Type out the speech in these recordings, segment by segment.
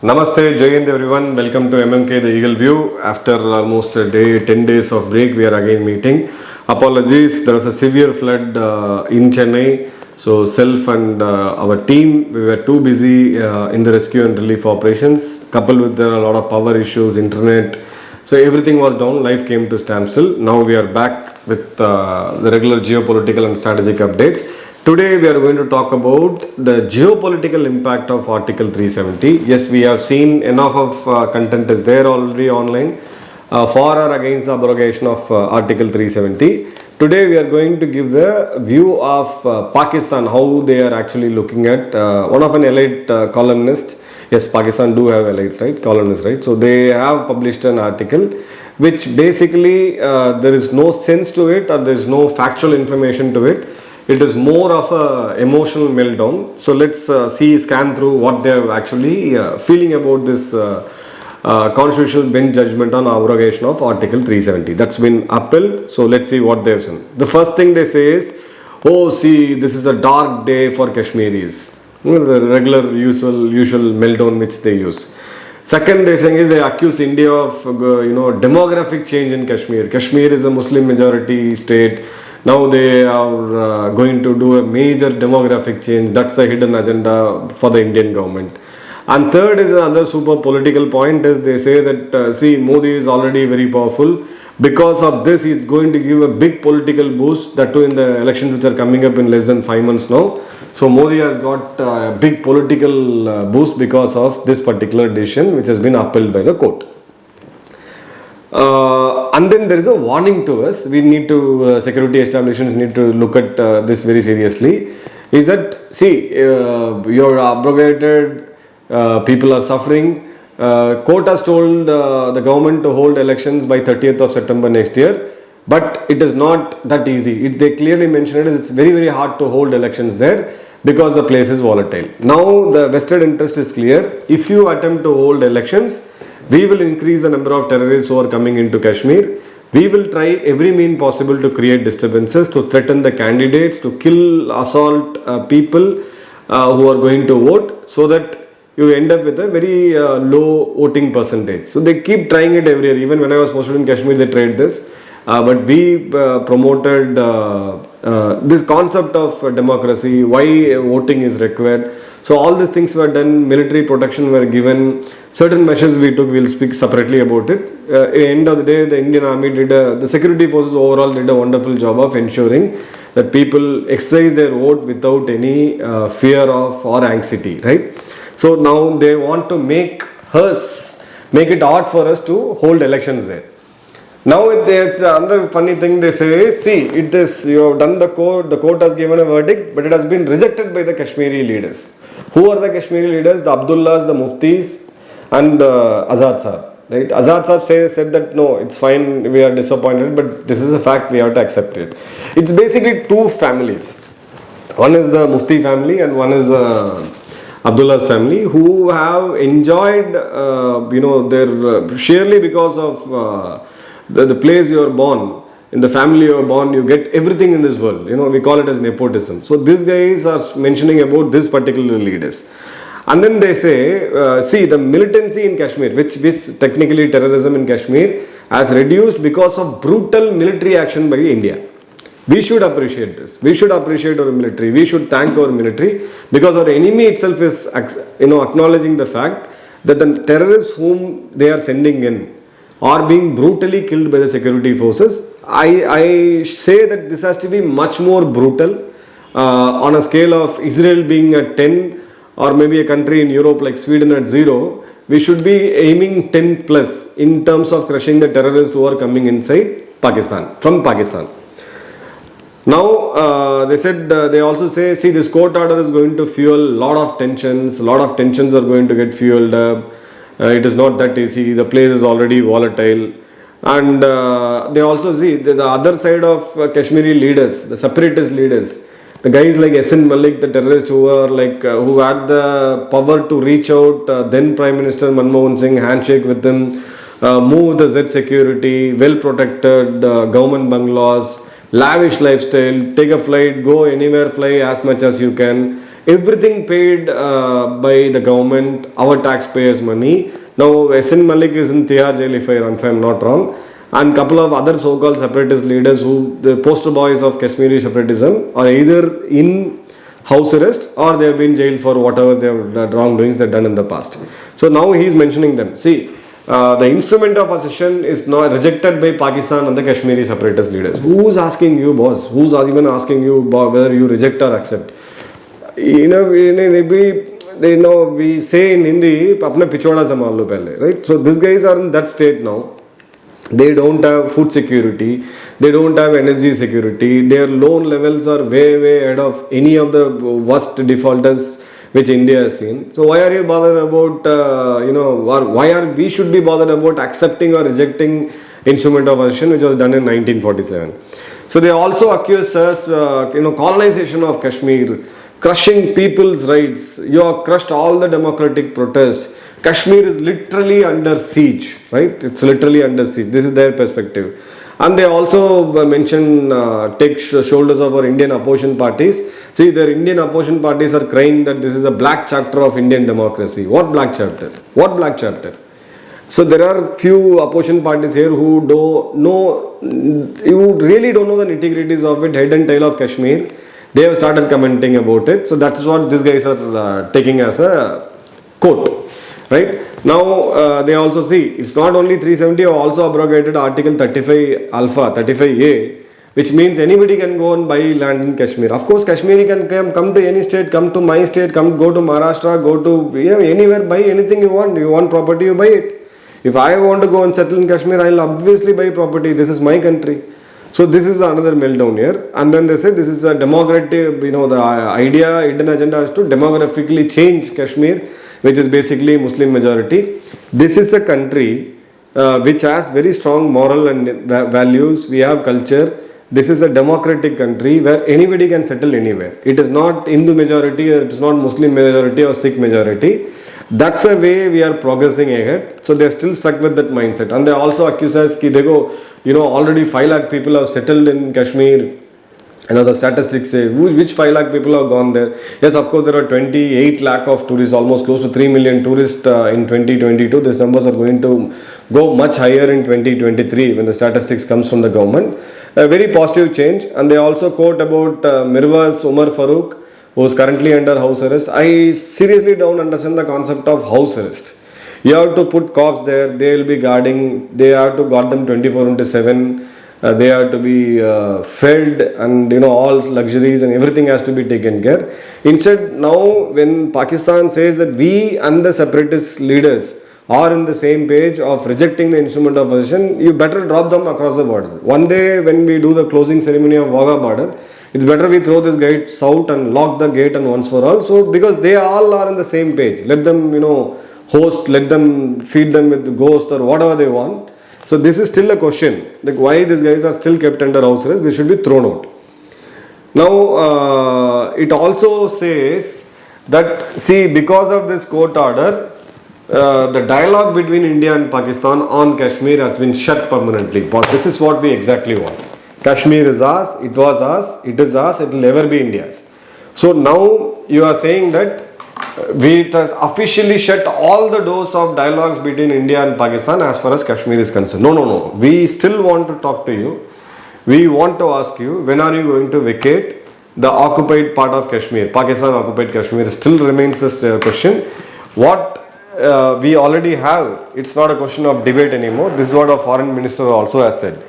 Namaste, Jai Hind everyone. Welcome to MMK The Eagle View. After almost 10 days of break, we are again meeting. Apologies, there was a severe flood in Chennai. So, self and our team, we were too busy in the rescue and relief operations. Coupled with there are a lot of power issues, internet. So, everything was down. Life came to standstill. Now we are back with the regular geopolitical and strategic updates. Today we are going to talk about the geopolitical impact of Article 370. Yes, we have seen enough of content is there already online for or against the abrogation of Article 370. Today we are going to give the view of Pakistan, how they are actually looking at one of an elite columnist. Yes, Pakistan do have elites, right? Columnists, right? So they have published an article which basically there is no sense to it or there is no factual information to it. It is more of a emotional meltdown. So let's scan through what they are actually feeling about this constitutional bench judgment on abrogation of Article 370. That's been upheld. So let's see what they have said. The first thing they say is, oh, see, this is a dark day for Kashmiris. You know, the regular usual meltdown which they use. Second, they saying is they accuse India of demographic change in Kashmir. Kashmir is a Muslim majority state. Now they are going to do a major demographic change. That's the hidden agenda for the Indian government. And third is another super political point is they say that see, Modi is already very powerful. Because of this, he is going to give a big political boost, that too in the elections which are coming up in less than 5 months now. So Modi has got a big political boost because of this particular decision which has been upheld by the court. And then there is a warning to us. We need to, security establishments need to look at this very seriously. Is that, see, you're abrogated, people are suffering. Court has told the government to hold elections by 30th of September next year. But it is not that easy. They clearly mentioned it's very, very hard to hold elections there because the place is volatile. Now the vested interest is clear. If you attempt to hold elections, we will increase the number of terrorists who are coming into Kashmir. We will try every means possible to create disturbances, to threaten the candidates, to kill, assault people who are going to vote, so that you end up with a very low voting percentage. So they keep trying it every year. Even when I was posted in Kashmir, they tried this. But we promoted this concept of democracy, why voting is required. So all these things were done, military protection were given, certain measures we took, we'll speak separately about it. At the end of the day, the Indian Army the security forces overall did a wonderful job of ensuring that people exercise their vote without any fear of or anxiety, right? So now they want to make it hard for us to hold elections there. Now there's another funny thing they say, see, it is, you have done the court has given a verdict, but it has been rejected by the Kashmiri leaders. Who are the Kashmiri leaders? The Abdullahs, the Muftis and Azad Sahab. Right? Azad Sahab said that no, it's fine, we are disappointed, but this is a fact, we have to accept it. It's basically two families. One is the Mufti family and one is the Abdullah's family, who have enjoyed, their surely because of the place you are born, in the family you are born, you get everything in this world. We call it as nepotism. So these guys are mentioning about this particular leaders. And then they say, see, the militancy in Kashmir, which is technically terrorism in Kashmir, has reduced because of brutal military action by India. We should appreciate this. We should appreciate our military. We should thank our military, because our enemy itself is, acknowledging the fact that the terrorists whom they are sending in are being brutally killed by the security forces. I say that this has to be much more brutal on a scale of Israel being at 10, or maybe a country in Europe like Sweden at 0. We should be aiming 10 plus in terms of crushing the terrorists who are coming inside Pakistan, from Pakistan. Now they said, they also say, see, this court order is going to fuel a lot of tensions. A lot of tensions are going to get fueled up. It is not that easy. The place is already volatile. And they also see the other side of Kashmiri leaders, the separatist leaders, the guys like S.N. Malik, the terrorists who were who had the power to reach out, then Prime Minister Manmohan Singh, handshake with him, move the Z security, well protected government bungalows, lavish lifestyle, take a flight, go anywhere, fly as much as you can. everything paid by the government, our taxpayers' money. Now, S.N. Malik is in Tihar jail, if I'm not wrong, and couple of other so-called separatist leaders who the poster boys of Kashmiri separatism are either in house arrest or they have been jailed for whatever their wrongdoings they've done in the past. So now he is mentioning them. See, the instrument of accession is not rejected by Pakistan and the Kashmiri separatist leaders. Who's asking you, boss? Who's even asking you whether you reject or accept? We say in Hindi, "Apna pichoda samбhal lo pehle," right? So these guys are in that state now. They don't have food security. They don't have energy security. Their loan levels are way ahead of any of the worst defaulters which India has seen. So why are you bothered about, we should be bothered about accepting or rejecting instrument of accession which was done in 1947. So they also accuse us, colonization of Kashmir, crushing people's rights. You have crushed all the democratic protests. Kashmir is literally under siege, right? It's literally under siege. This is their perspective. And they also take shoulders of our Indian opposition parties. See, their Indian opposition parties are crying that this is a black chapter of Indian democracy. What black chapter? What black chapter? So there are few opposition parties here who really don't know the nitty-gritties of it, head and tail of Kashmir. They have started commenting about it. So that is what these guys are taking as a quote. Right? Now, they also see, it's not only 370, have also abrogated Article 35 Alpha, 35A, which means anybody can go and buy land in Kashmir. Of course, Kashmiri can come to any state, come to my state, go to Maharashtra, go to anywhere, buy anything you want. You want property, you buy it. If I want to go and settle in Kashmir, I'll obviously buy property. This is my country. So this is another meltdown here. And then they say this is a demographic, the idea, hidden agenda is to demographically change Kashmir, which is basically Muslim majority. This is a country which has very strong moral and values. We have culture. This is a democratic country where anybody can settle anywhere. It is not Hindu majority, or it is not Muslim majority or Sikh majority. That's the way we are progressing ahead. So they are still stuck with that mindset. And they also accuse us, already 5 lakh people have settled in Kashmir. The statistics say which 5 lakh people have gone there. Yes, of course, there are 28 lakh of tourists, almost close to 3 million tourists in 2022. These numbers are going to go much higher in 2023 when the statistics comes from the government. A very positive change. And they also quote about Mirwaz Umar Farooq, who is currently under house arrest. I seriously don't understand the concept of house arrest. You have to put cops there. They will be guarding. They have to guard them 24/7. They have to be fed, and all luxuries and everything has to be taken care. Instead, now when Pakistan says that we and the separatist leaders are in the same page of rejecting the instrument of accession, you better drop them across the border. One day when we do the closing ceremony of Wagah border, it's better we throw this gates out and lock the gate and once for all. So because they all are in the same page, let them host, let them feed them with ghost or whatever they want. So this is still a question, like why these guys are still kept under house arrest. They should be thrown out. Now it also says that because of this court order, the dialogue between India and Pakistan on Kashmir has been shut permanently. But this is what we exactly want. Kashmir is ours, it was ours, it is ours, it will never be India's. So now you are saying that it has officially shut all the doors of dialogues between India and Pakistan as far as Kashmir is concerned. No. We still want to talk to you. We want to ask you, when are you going to vacate the occupied part of Kashmir? Pakistan occupied Kashmir still remains this question. What we already have, it's not a question of debate anymore. This is what our foreign minister also has said.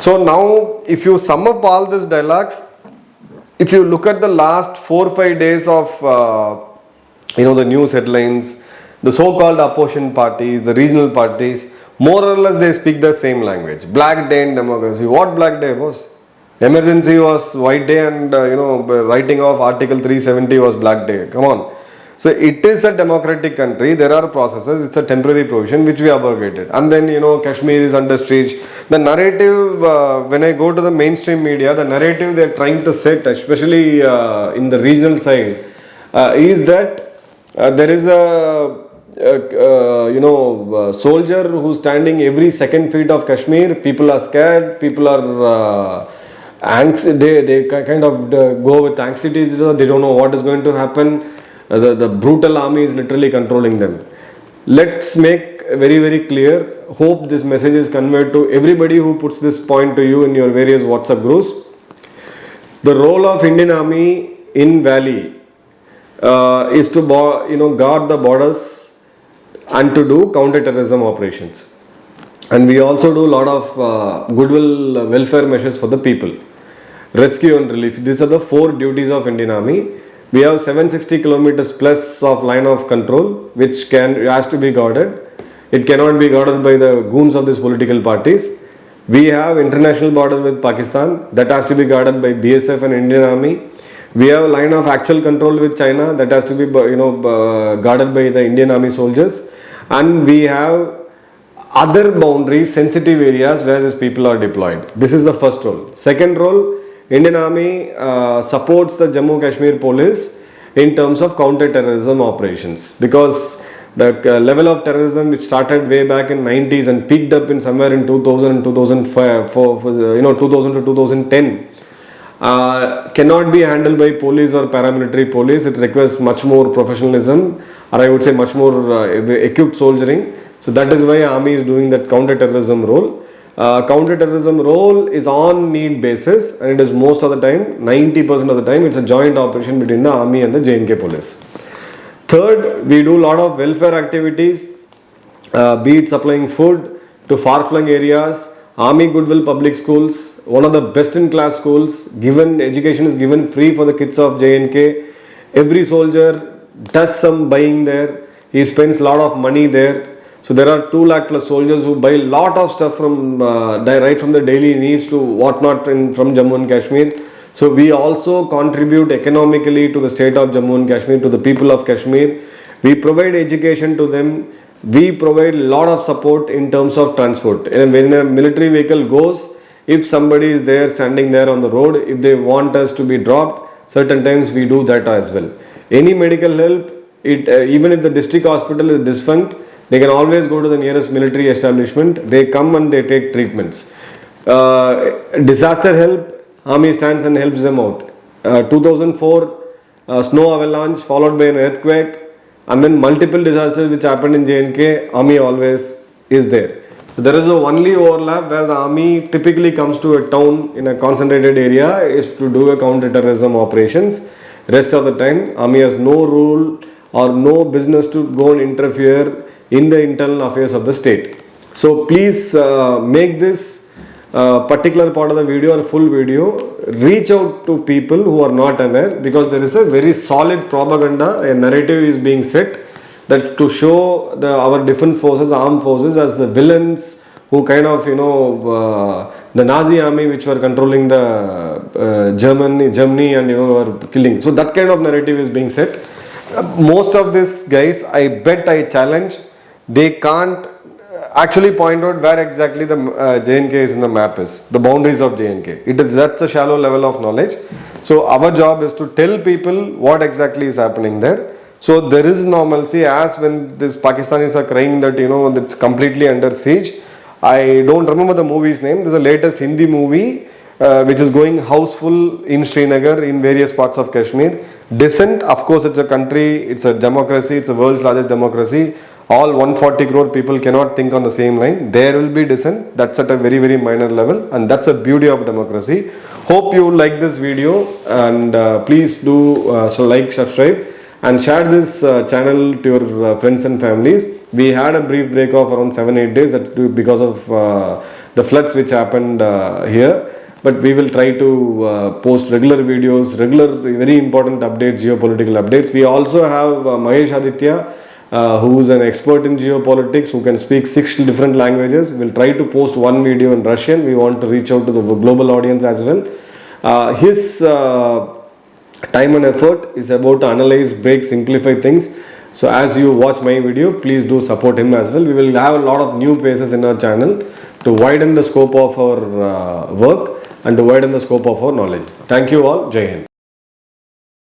So now, if you sum up all these dialogues, if you look at the last 4-5 days of the news headlines, the so-called opposition parties, the regional parties, more or less they speak the same language. Black day in democracy. What black day was? Emergency was white day, and writing of Article 370 was black day. Come on. So it is a democratic country. There are processes. It's a temporary provision which we abrogated. And then Kashmir is under siege. The narrative, when I go to the mainstream media, the narrative they are trying to set, especially in the regional side, is that there is a soldier who's standing every second feet of Kashmir. People are scared. People are They kind of go with anxiety. They don't know what is going to happen. The brutal army is literally controlling them. Let's make very, very clear. Hope this message is conveyed to everybody who puts this point to you in your various WhatsApp groups. The role of Indian Army in Valley is to guard the borders and to do counter-terrorism operations. And we also do a lot of goodwill welfare measures for the people. Rescue and relief. These are the 4 duties of Indian Army. We have 760 kilometers plus of line of control, which has to be guarded. It cannot be guarded by the goons of these political parties. We have international border with Pakistan that has to be guarded by BSF and Indian Army. We have a line of actual control with China that has to be guarded by the Indian Army soldiers. And we have other boundaries, sensitive areas where these people are deployed. This is the first role. Second role, Indian Army supports the Jammu Kashmir police in terms of counter-terrorism operations, because the level of terrorism which started way back in 90s and peaked up in somewhere in 2000 and 2005, 2000 to 2010 cannot be handled by police or paramilitary police. It requires much more professionalism, or I would say much more equipped soldiering. So that is why Army is doing that counter-terrorism role. Counter-terrorism role is on need basis, and it is most of the time, 90% of the time, it's a joint operation between the Army and the J&K police. Third, we do a lot of welfare activities, be it supplying food to far-flung areas. Army Goodwill Public Schools, one of the best in class schools, education is given free for the kids of J&K. Every soldier does some buying there. He spends a lot of money there. So there are 2 lakh plus soldiers who buy a lot of stuff from right from the daily needs to whatnot from Jammu and Kashmir. So we also contribute economically to the state of Jammu and Kashmir, to the people of Kashmir. We provide education to them. We provide a lot of support in terms of transport. And when a military vehicle goes, if somebody is there standing there on the road, if they want us to be dropped, certain times we do that as well. Any medical help, even if the district hospital is defunct, they can always go to the nearest military establishment. They come and they take treatments. Disaster help, Army stands and helps them out. 2004 snow avalanche followed by an earthquake, and then multiple disasters which happened in J&K, Army always is there. So there is a only overlap where the Army typically comes to a town in a concentrated area is to do a counter-terrorism operations. Rest of the time, Army has no rule or no business to go and interfere in the internal affairs of the state. So please make this particular part of the video or full video reach out to people who are not aware, because there is a very solid propaganda, a narrative is being set that to show our different forces, armed forces as the villains who kind of the Nazi army which were controlling the Germany and were killing. So that kind of narrative is being set. Most of this guys, I bet, I challenge, they can't actually point out where exactly the J&K is in the map is, the boundaries of J&K. That's a shallow level of knowledge. So our job is to tell people what exactly is happening there. So there is normalcy, as when these Pakistanis are crying that that's completely under siege. I don't remember the movie's name. There's a latest Hindi movie which is going houseful in Srinagar, in various parts of Kashmir. Dissent, of course, it's a country, it's a democracy, it's the world's largest democracy. All 140 crore people cannot think on the same line. There will be dissent. That's at a very, very minor level, and that's the beauty of democracy. Hope you like this video, and please do like, subscribe, and share this channel to your friends and families. We had a brief break of around 7-8 days. That's because of the floods which happened here. But we will try to post regular videos, very important updates, geopolitical updates. We also have Mahesh Aditya, who is an expert in geopolitics, who can speak 6 different languages. We'll try to post one video in Russian. We want to reach out to the global audience as well. His time and effort is about to analyze, break, simplify things. So as you watch my video, please do support him as well. We will have a lot of new faces in our channel to widen the scope of our work and to widen the scope of our knowledge. Thank you all. Jai Hind.